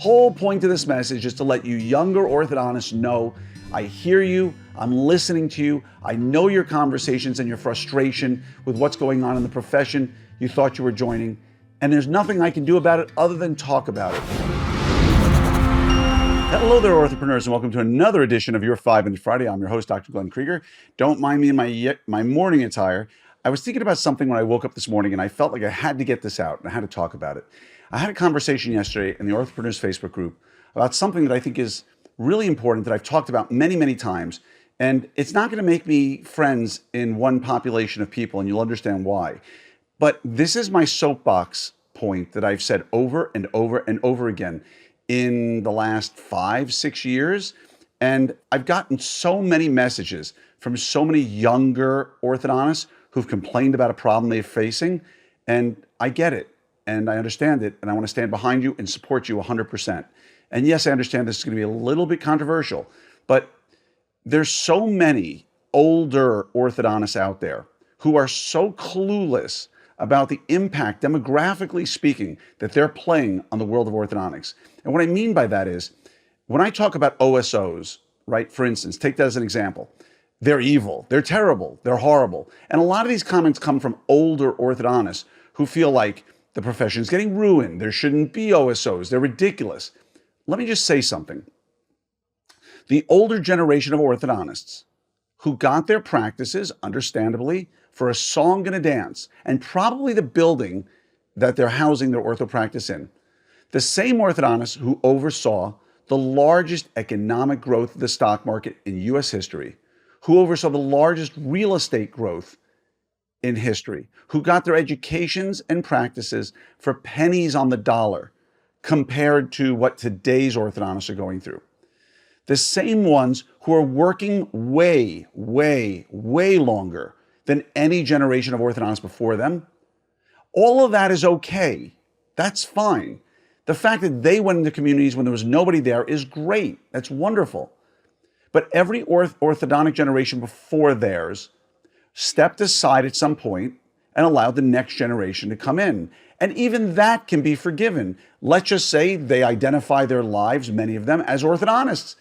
Whole point of this message is to let you younger orthodontists know I hear you, I'm listening to you, I know your conversations and your frustration with what's going on in the profession you thought you were joining, and there's nothing I can do about it other than talk about it. Hello there, Orthopreneurs, and welcome to another edition of Your 5 Minute Friday. I'm your host, Dr. Glenn Krieger. Don't mind me in my morning attire. I was thinking about something when I woke up this morning, and I felt like I had to get this out, and I had to talk about it. I had a conversation yesterday in the Orthopreneurs Facebook group about something that I think is really important that I've talked about many, many times. And it's not going to make me friends in one population of people, and you'll understand why. But this is my soapbox point that I've said over and over and over again in the last 5-6 years. And I've gotten so many messages from so many younger orthodontists who've complained about a problem they're facing. And I get it. And I understand it, and I want to stand behind you and support you 100%. And yes, I understand this is going to be a little bit controversial, but there's so many older orthodontists out there who are so clueless about the impact, demographically speaking, that they're playing on the world of orthodontics. And what I mean by that is, when I talk about OSOs, right, for instance, take that as an example. They're evil, they're terrible, they're horrible. And a lot of these comments come from older orthodontists who feel like the profession is getting ruined. There shouldn't be OSOs. They're ridiculous. Let me just say something. The older generation of orthodontists who got their practices, understandably, for a song and a dance, and probably the building that they're housing their ortho practice in, the same orthodontists who oversaw the largest economic growth of the stock market in U.S. history, who oversaw the largest real estate growth in history, who got their educations and practices for pennies on the dollar compared to what today's orthodontists are going through. The same ones who are working way, way, way longer than any generation of orthodontists before them. All of that is okay. That's fine. The fact that they went into communities when there was nobody there is great. That's wonderful. But every orthodontic generation before theirs stepped aside at some point and allowed the next generation to come in. And even that can be forgiven. Let's just say they identify their lives, many of them, as orthodontists.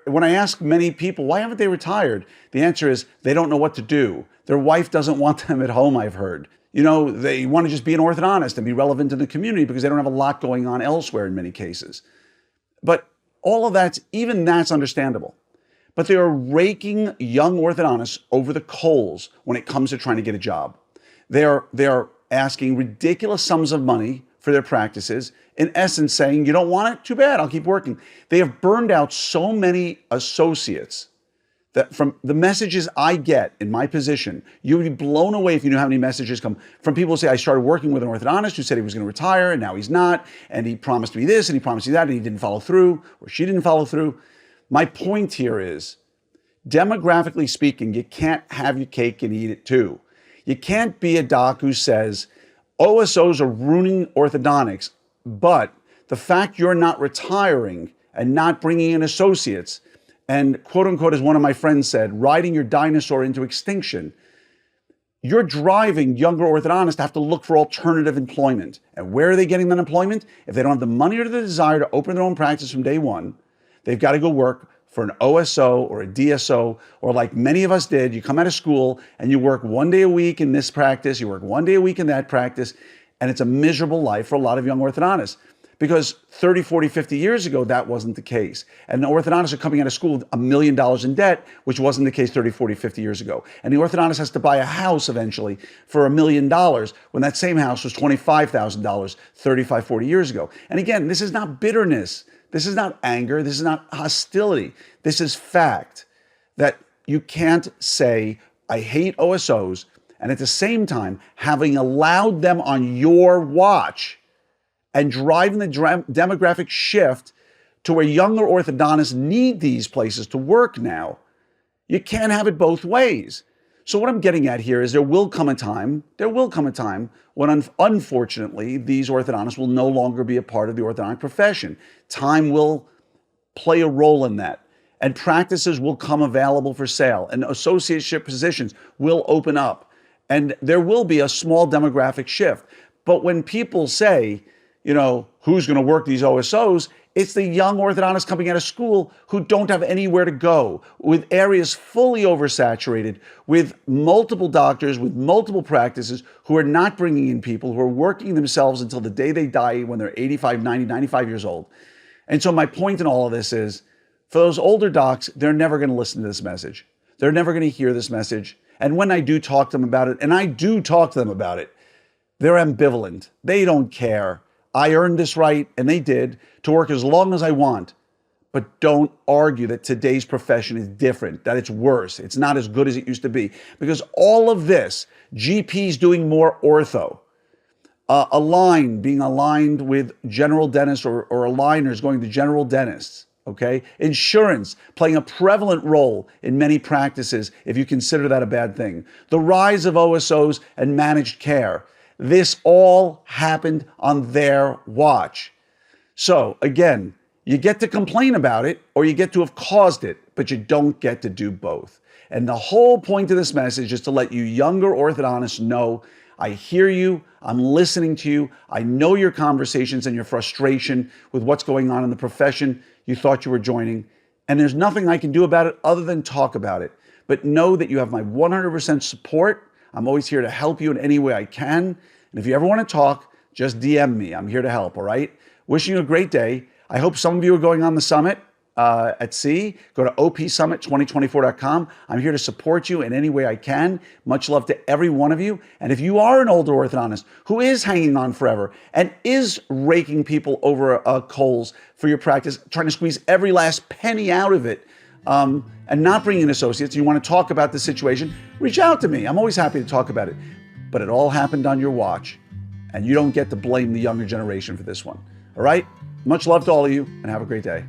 When I ask many people, why haven't they retired? The answer is they don't know what to do. Their wife doesn't want them at home, I've heard. You know, they want to just be an orthodontist and be relevant to the community because they don't have a lot going on elsewhere in many cases. But all of that's, even that's understandable. But they are raking young orthodontists over the coals when it comes to trying to get a job. They are asking ridiculous sums of money for their practices, in essence saying, you don't want it? Too bad, I'll keep working. They have burned out so many associates that from the messages I get in my position, you would be blown away if you knew how many messages come from people who say, I started working with an orthodontist who said he was going to retire and now he's not, and he promised me this and he promised me that and he didn't follow through, or she didn't follow through. My point here is, demographically speaking, you can't have your cake and eat it too. You can't be a doc who says, OSOs are ruining orthodontics, but the fact you're not retiring and not bringing in associates and quote unquote, as one of my friends said, riding your dinosaur into extinction, you're driving younger orthodontists to have to look for alternative employment. And where are they getting that employment? If they don't have the money or the desire to open their own practice from day one, they've got to go work for an OSO or a DSO, or like many of us did, you come out of school and you work one day a week in this practice, you work one day a week in that practice, and it's a miserable life for a lot of young orthodontists. Because 30, 40, 50 years ago, that wasn't the case. And the orthodontists are coming out of school with $1 million in debt, which wasn't the case 30, 40, 50 years ago. And the orthodontist has to buy a house eventually for $1 million when that same house was $25,000 35, 40 years ago. And again, this is not bitterness. This is not anger. This is not hostility. This is fact that you can't say, I hate OSOs, and at the same time, having allowed them on your watch and driving the demographic shift to where younger orthodontists need these places to work now, you can't have it both ways. So what I'm getting at here is there will come a time when unfortunately these orthodontists will no longer be a part of the orthodontic profession. Time will play a role in that. And practices will come available for sale, and associateship positions will open up, and there will be a small demographic shift. But when people say, who's going to work these OSOs. It's the young orthodontists coming out of school who don't have anywhere to go, with areas fully oversaturated, with multiple doctors, with multiple practices who are not bringing in people, who are working themselves until the day they die when they're 85, 90, 95 years old. And so my point in all of this is, for those older docs, they're never going to listen to this message. They're never going to hear this message. And when I do talk to them about it, and I do talk to them about it, they're ambivalent. They don't care. I earned this right, and they did, to work as long as I want. But don't argue that today's profession is different, that it's worse, it's not as good as it used to be. Because all of this, GPs doing more ortho, being aligned with general dentists or aligners going to general dentists, okay? Insurance playing a prevalent role in many practices, if you consider that a bad thing. The rise of OSOs and managed care. This all happened on their watch. So again, you get to complain about it or you get to have caused it, but you don't get to do both. And the whole point of this message is to let you younger orthodontists know, I hear you, I'm listening to you, I know your conversations and your frustration with what's going on in the profession you thought you were joining, and there's nothing I can do about it other than talk about it. But know that you have my 100% support. I'm always here to help you in any way I can. And if you ever want to talk, just DM me. I'm here to help, all right? Wishing you a great day. I hope some of you are going on the summit at sea. Go to opsummit2024.com. I'm here to support you in any way I can. Much love to every one of you. And if you are an older orthodontist who is hanging on forever and is raking people over coals for your practice, trying to squeeze every last penny out of it, and not bring in associates, you want to talk about the situation, reach out to me. I'm always happy to talk about it. But it all happened on your watch, and you don't get to blame the younger generation for this one. All right? Much love to all of you, and have a great day.